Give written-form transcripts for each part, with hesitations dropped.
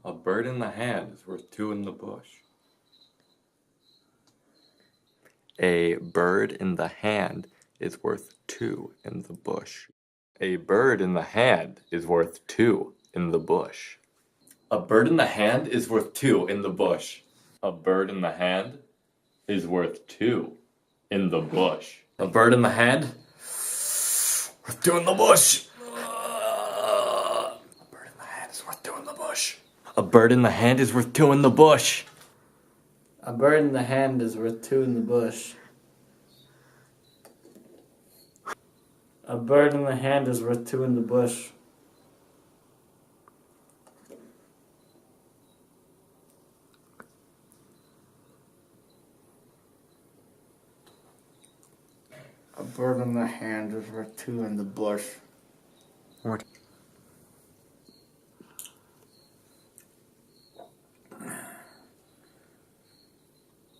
A bird in the hand is worth two in the bush. A bird in the hand is worth two in the bush. A bird in the hand is worth two in the bush. A bird in the hand is worth two in the bush. A bird in the hand is worth two in the bush. A bird in the hand worth two in the bush. A bird in the hand is worth two in the bush. A bird in the hand is worth two in the bush. A bird in the hand is worth two in the bush. A bird in the hand is worth two in the bush. A bird in the hand is worth two in the bush.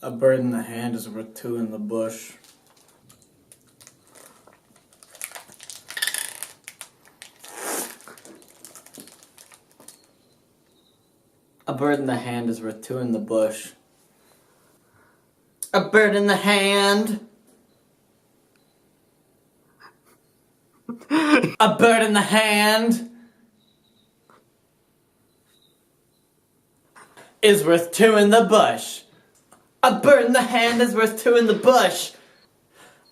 A bird in the hand is worth two in the bush. A bird in the hand is worth two in the bush. A bird in the hand. A bird in the hand is worth two in the bush. A bird in the hand is worth two in the bush.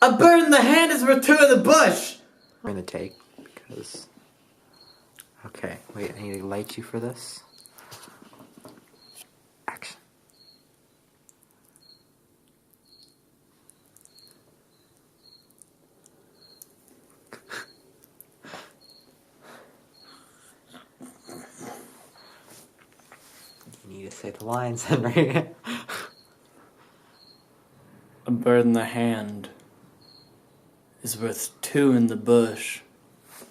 A bird in the hand is worth two in the bush. I'm gonna take because. Okay, wait, I need to light you for this. Action. You need to say the lines, Henry. A bird in the hand is worth two in the bush.